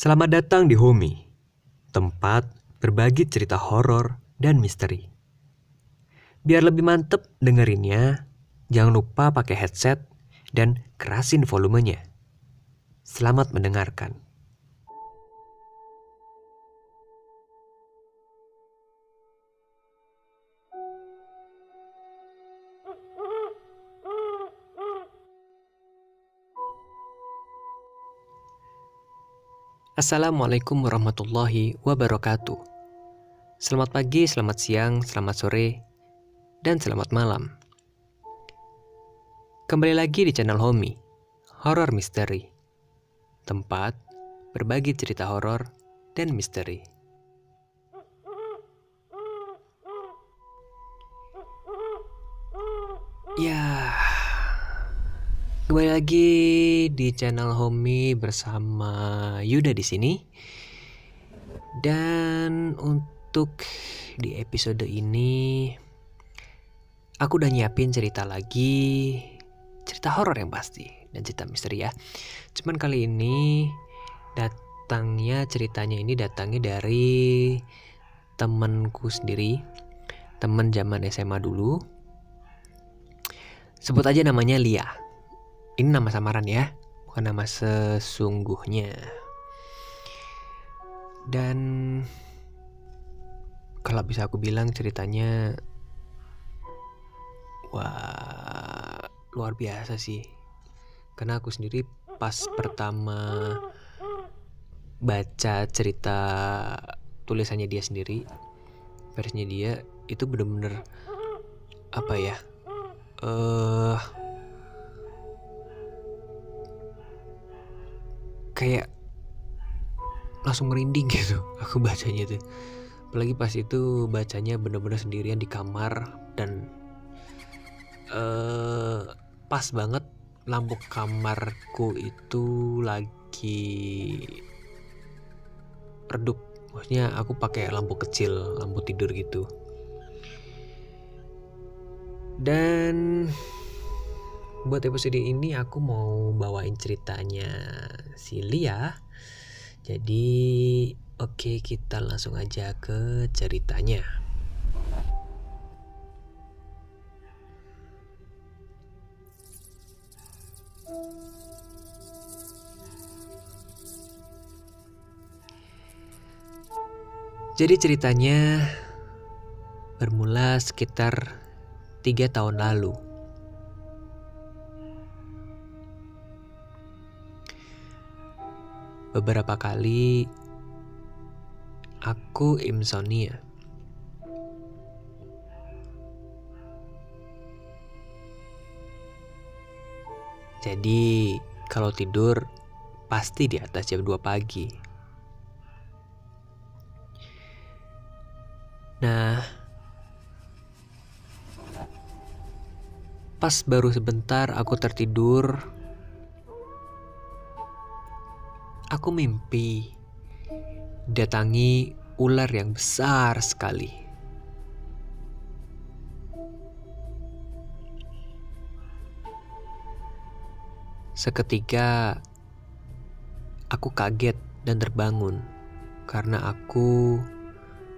Selamat datang di Homi, tempat berbagi cerita horor dan misteri. Biar lebih mantep dengerinnya, jangan lupa pakai headset dan kerasin volumenya. Selamat mendengarkan. Assalamualaikum warahmatullahi wabarakatuh. Selamat pagi, selamat siang, selamat sore, dan selamat malam. Kembali lagi di channel Homi, Horror Misteri, tempat berbagi cerita horor dan misteri. Ya, kembali lagi di channel Homi bersama Yuda di sini. Dan untuk di episode ini aku udah nyiapin cerita lagi, cerita horor yang pasti dan cerita misteri ya. Cuman kali ini ceritanya datangnya dari temenku sendiri, temen zaman SMA dulu. Sebut aja namanya Lia. Ini nama samaran ya, bukan nama sesungguhnya. Dan kalau bisa aku bilang ceritanya wah, luar biasa sih. Karena aku sendiri pas pertama baca cerita tulisannya dia sendiri, versinya dia, itu bener-bener apa ya, kayak langsung merinding gitu aku bacanya tuh. Apalagi pas itu bacanya bener-bener sendirian di kamar dan pas banget lampu kamarku itu lagi redup. Maksudnya aku pakai lampu kecil, lampu tidur gitu. Dan buat episode ini aku mau bawain ceritanya si Lia. Jadi oke, kita langsung aja ke ceritanya. Jadi ceritanya bermula sekitar 3 tahun lalu. Beberapa kali aku insomnia. Jadi kalau tidur pasti di atas jam 2 pagi. Nah, pas baru sebentar aku tertidur, aku mimpi datangi ular yang besar sekali. Seketika aku kaget dan terbangun karena aku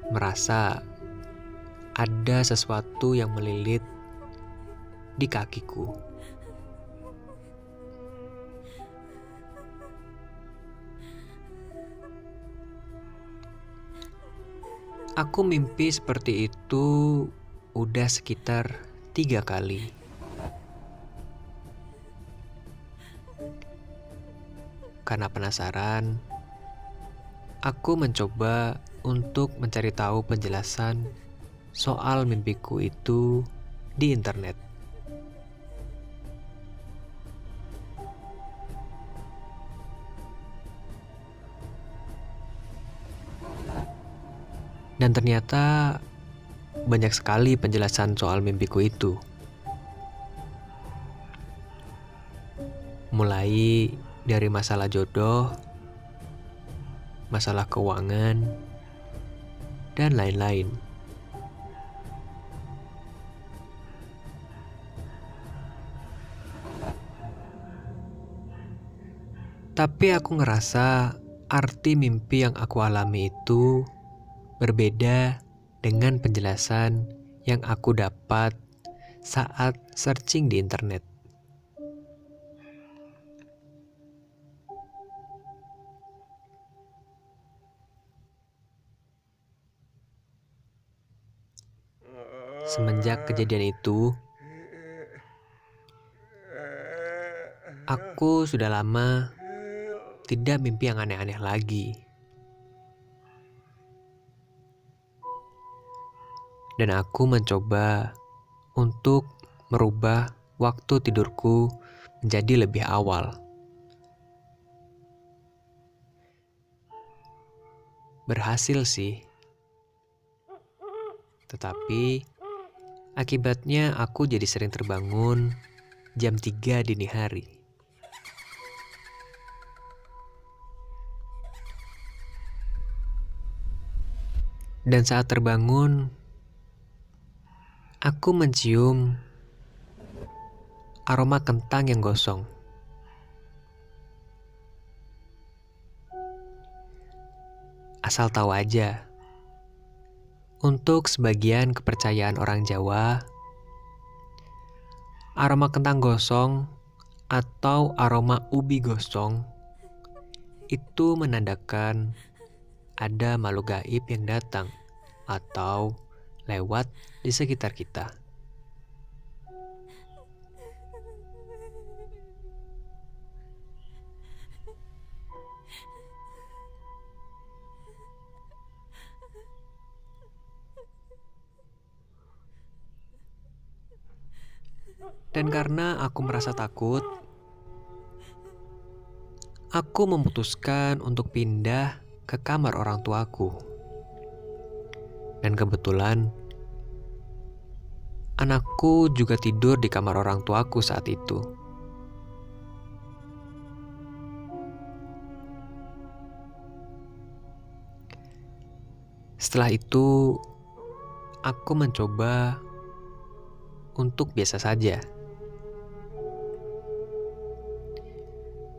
merasa ada sesuatu yang melilit di kakiku. Aku mimpi seperti itu udah sekitar 3 kali. Karena penasaran, aku mencoba untuk mencari tahu penjelasan soal mimpiku itu di internet. Dan ternyata banyak sekali penjelasan soal mimpiku itu. Mulai dari masalah jodoh, masalah keuangan, dan lain-lain. Tapi aku ngerasa arti mimpi yang aku alami itu berbeda dengan penjelasan yang aku dapat saat searching di internet. Semenjak kejadian itu, aku sudah lama tidak mimpi yang aneh-aneh lagi. Dan aku mencoba untuk merubah waktu tidurku menjadi lebih awal. Berhasil sih. Tetapi akibatnya aku jadi sering terbangun jam 3 dini hari. Dan saat terbangun, aku mencium aroma kentang yang gosong. Asal tahu aja, untuk sebagian kepercayaan orang Jawa, aroma kentang gosong atau aroma ubi gosong itu menandakan ada makhluk gaib yang datang atau lewat di sekitar kita. Dan karena aku merasa takut, aku memutuskan untuk pindah ke kamar orang tuaku. Dan kebetulan, anakku juga tidur di kamar orang tuaku saat itu. Setelah itu, aku mencoba untuk biasa saja.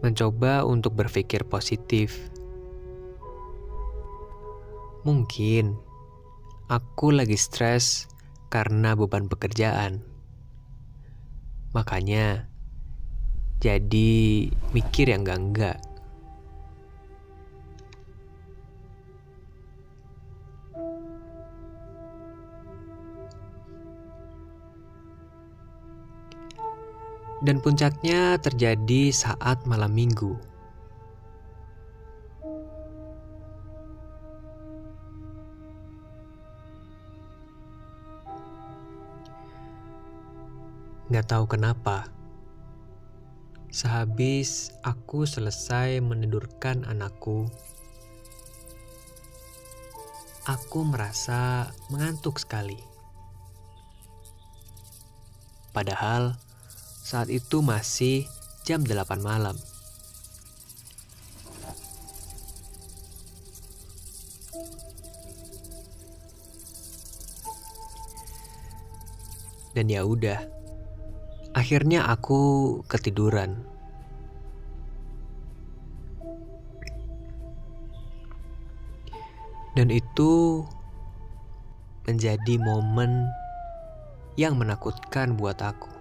Mencoba untuk berpikir positif. Mungkin aku lagi stres karena beban pekerjaan. Makanya jadi mikir yang enggak-enggak. Dan puncaknya terjadi saat malam minggu. Gak tahu kenapa, sehabis aku selesai menidurkan anakku, aku merasa mengantuk sekali. Padahal saat itu masih jam 8 malam. Dan ya udah, akhirnya aku ketiduran. Dan itu menjadi momen yang menakutkan buat aku.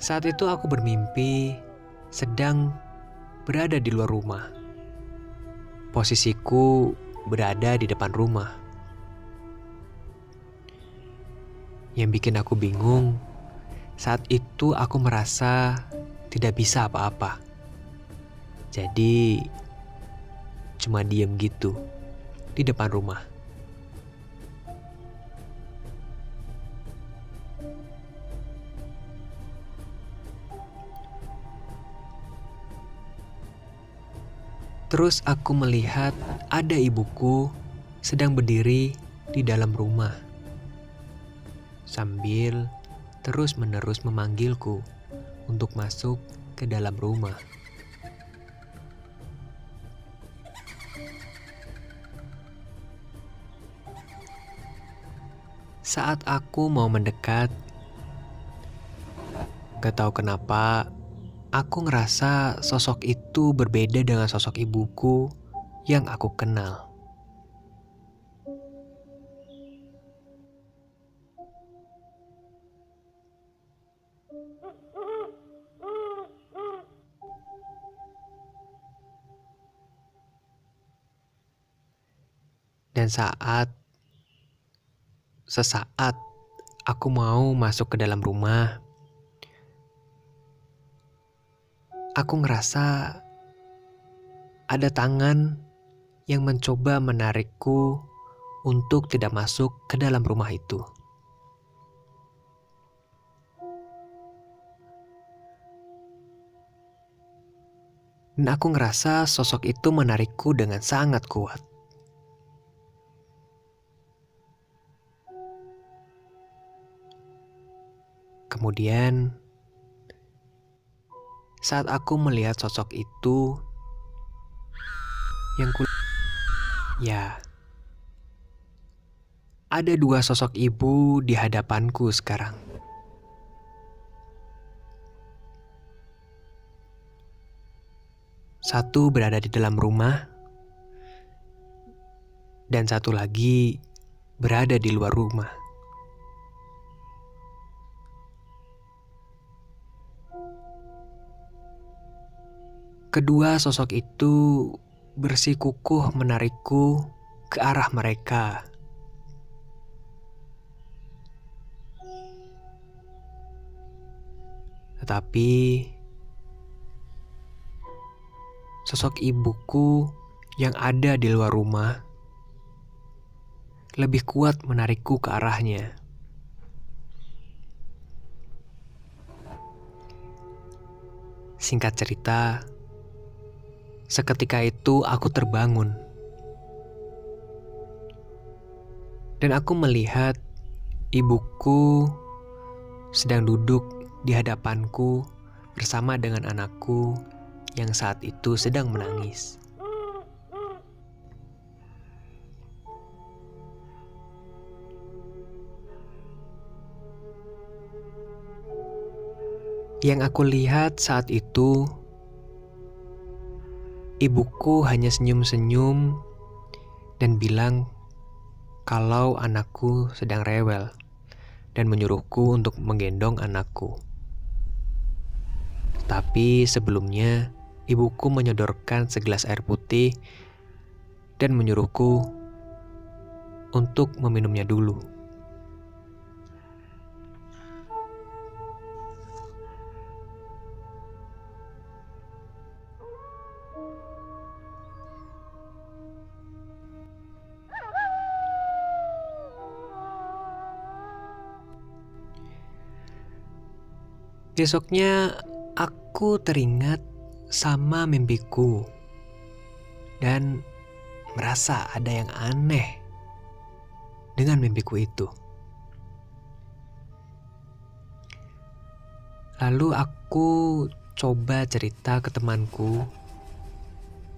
Saat itu aku bermimpi sedang berada di luar rumah. Posisiku berada di depan rumah. Yang bikin aku bingung, saat itu aku merasa tidak bisa apa-apa. Jadi cuma diem gitu di depan rumah. Terus aku melihat ada ibuku sedang berdiri di dalam rumah, sambil terus-menerus memanggilku untuk masuk ke dalam rumah. Saat aku mau mendekat, gak tahu kenapa, aku ngerasa sosok itu berbeda dengan sosok ibuku yang aku kenal. Dan sesaat aku mau masuk ke dalam rumah, aku ngerasa ada tangan yang mencoba menarikku untuk tidak masuk ke dalam rumah itu. Dan aku ngerasa sosok itu menarikku dengan sangat kuat. Kemudian, saat aku melihat sosok itu, ya, ada dua sosok ibu di hadapanku sekarang. Satu berada di dalam rumah, dan satu lagi berada di luar rumah. Kedua sosok itu bersikukuh menarikku ke arah mereka. Tetapi sosok ibuku yang ada di luar rumah lebih kuat menarikku ke arahnya. Singkat cerita, seketika itu aku terbangun. Dan aku melihat ibuku sedang duduk di hadapanku bersama dengan anakku yang saat itu sedang menangis. Yang aku lihat saat itu, ibuku hanya senyum-senyum dan bilang kalau anakku sedang rewel dan menyuruhku untuk menggendong anakku. Tapi sebelumnya, ibuku menyodorkan segelas air putih dan menyuruhku untuk meminumnya dulu. Besoknya aku teringat sama mimpiku dan merasa ada yang aneh dengan mimpiku itu. Lalu aku coba cerita ke temanku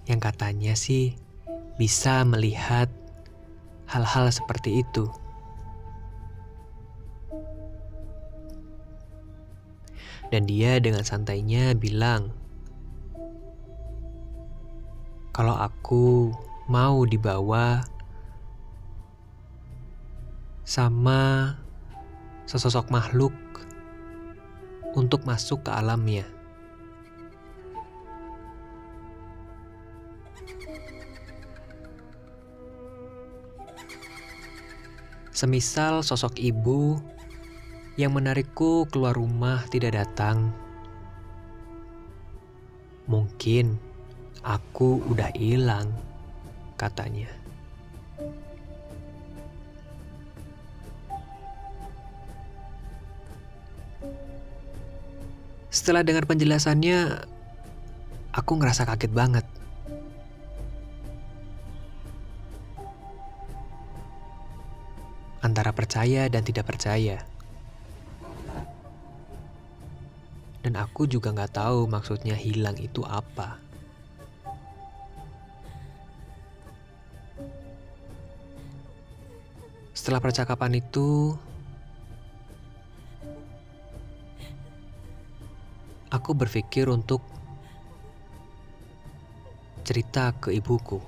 yang katanya sih bisa melihat hal-hal seperti itu. Dan dia dengan santainya bilang kalau aku mau dibawa sama sesosok makhluk untuk masuk ke alamnya. Semisal sosok ibu yang menarikku keluar rumah tidak datang, mungkin aku udah hilang, katanya. Setelah dengar penjelasannya, aku ngerasa kaget banget. Antara percaya dan tidak percaya. Dan aku juga gak tahu maksudnya hilang itu apa. Setelah percakapan itu, aku berpikir untuk cerita ke ibuku.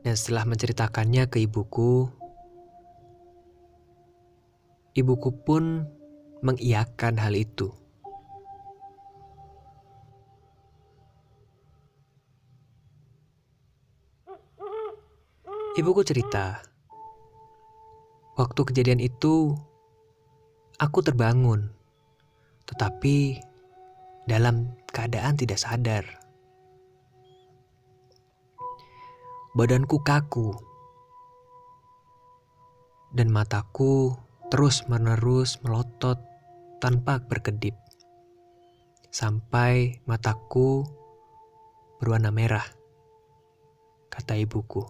Dan setelah menceritakannya ke ibuku pun mengiyakan hal itu. Ibuku cerita, waktu kejadian itu aku terbangun, tetapi dalam keadaan tidak sadar. Badanku kaku dan mataku terus-menerus melotot tanpa berkedip, sampai mataku berwarna merah, kata ibuku.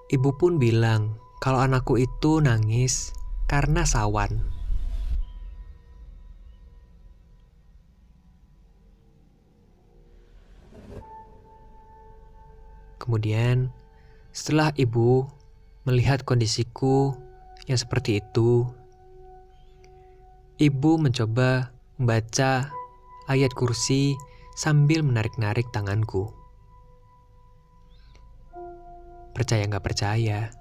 Ibu pun bilang kalau anakku itu nangis karena sawan. Kemudian, setelah ibu melihat kondisiku yang seperti itu, ibu mencoba membaca ayat kursi sambil menarik-narik tanganku. Percaya nggak percaya,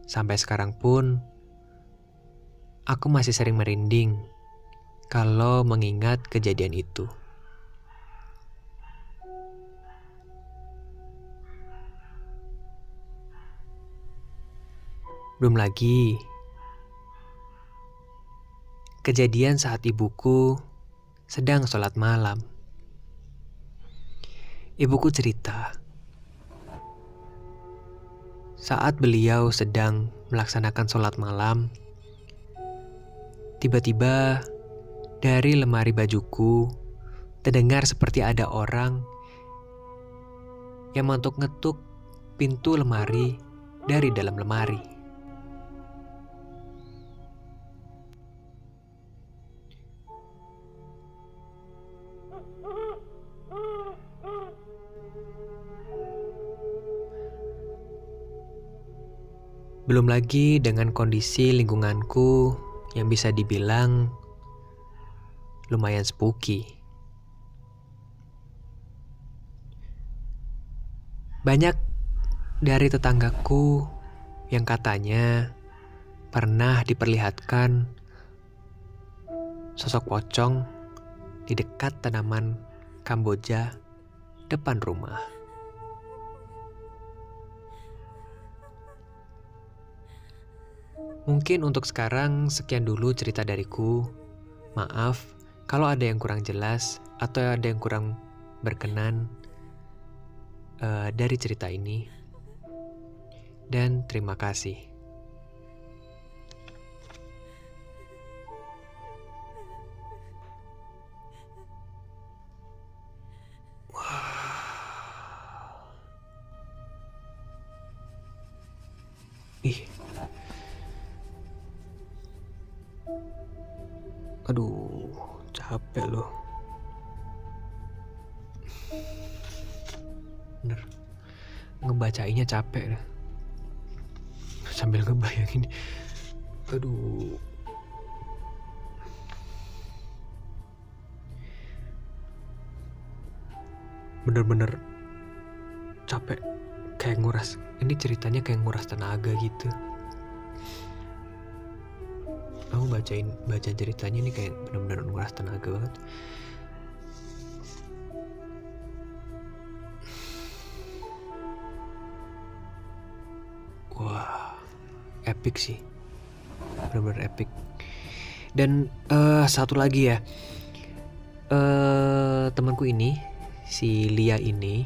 sampai sekarang pun aku masih sering merinding kalau mengingat kejadian itu. Belum lagi kejadian saat ibuku sedang sholat malam. Ibuku cerita, saat beliau sedang melaksanakan sholat malam, tiba-tiba dari lemari bajuku terdengar seperti ada orang yang mengetuk-ngetuk pintu lemari dari dalam lemari. Belum lagi dengan kondisi lingkunganku yang bisa dibilang lumayan spooky. Banyak dari tetanggaku yang katanya pernah diperlihatkan sosok pocong di dekat tanaman Kamboja depan rumah. Mungkin untuk sekarang sekian dulu cerita dariku. Maaf kalau ada yang kurang jelas atau ada yang kurang berkenan dari cerita ini. Dan terima kasih. Ih. Aduh, capek loh. Bener, ngebacainnya capek dah. Sambil ngebayangin. Aduh. Bener-bener capek. Kayak nguras. Ini ceritanya kayak nguras tenaga gitu. Aku baca ceritanya ini kayak benar-benar nguras tenaga banget. Wah, epic sih, benar-benar epic. Dan satu lagi ya, temanku ini, si Lia ini,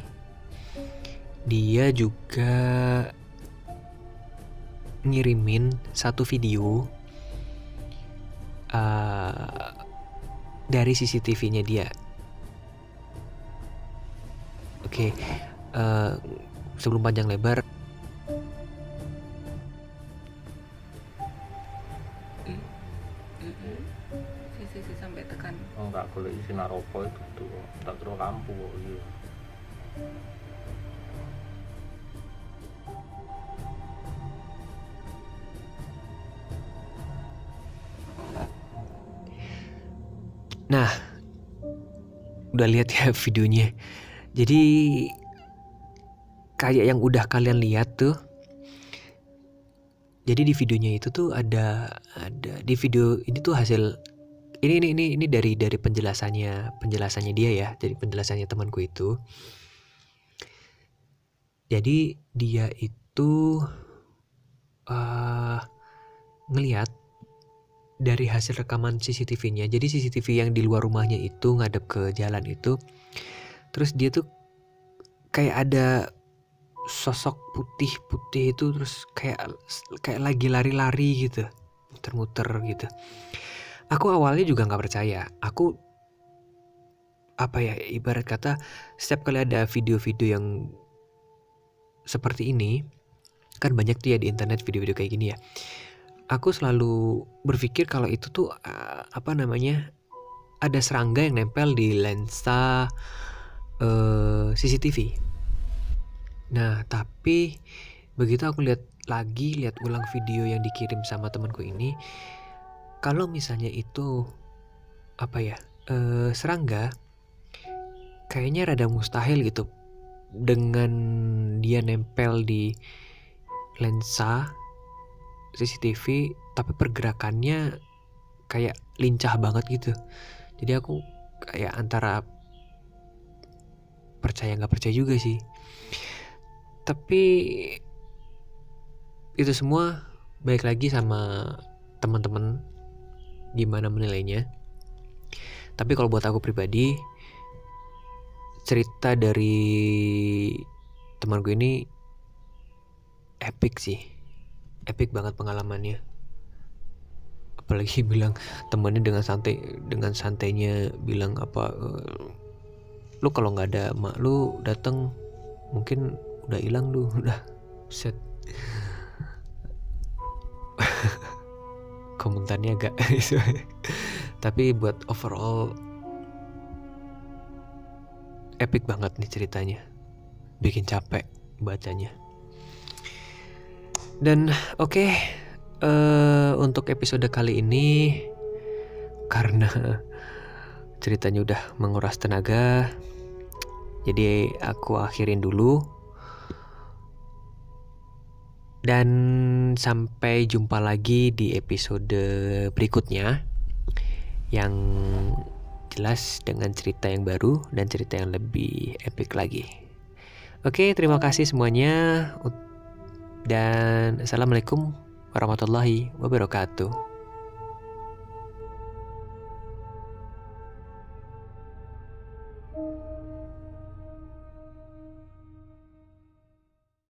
dia juga ngirimin satu video dari CCTV-nya dia. Oke, sebelum panjang lebar, Sisi sampai tekan. Oh, nggak boleh sinar opo itu tuh, tak kira lampu kok iya. Nah, udah lihat ya videonya. Jadi kayak yang udah kalian lihat tuh. Jadi di videonya itu tuh ada di video ini tuh hasil ini dari penjelasannya dia ya, dari penjelasannya temanku itu. Jadi dia itu ngelihat dari hasil rekaman CCTV-nya. Jadi CCTV yang di luar rumahnya itu ngadep ke jalan itu. Terus dia tuh kayak ada sosok putih itu, terus kayak lagi lari-lari gitu, muter-muter gitu. Aku awalnya juga nggak percaya. Aku ibarat kata setiap kali ada video-video yang seperti ini, kan banyak tuh ya di internet video-video kayak gini ya. Aku selalu berpikir kalau itu tuh ada serangga yang nempel di lensa CCTV. Nah, tapi begitu aku lihat ulang video yang dikirim sama temanku ini, kalau misalnya itu serangga, kayaknya rada mustahil gitu dengan dia nempel di lensa CCTV, tapi pergerakannya kayak lincah banget gitu. Jadi aku kayak antara percaya nggak percaya juga sih. Tapi itu semua balik lagi sama teman-teman gimana menilainya. Tapi kalau buat aku pribadi, cerita dari teman gue ini epic sih. Epic banget pengalamannya. Apalagi bilang temannya dengan santainya bilang lu kalau nggak ada mak lu datang mungkin udah hilang lu, udah set. Komentarnya agak tapi buat overall epic banget nih ceritanya, bikin capek bacanya. Dan oke, untuk episode kali ini karena ceritanya udah menguras tenaga, jadi aku akhirin dulu. Dan sampai jumpa lagi di episode berikutnya yang jelas dengan cerita yang baru dan cerita yang lebih epic lagi. Oke, terima kasih semuanya dan assalamualaikum warahmatullahi wabarakatuh.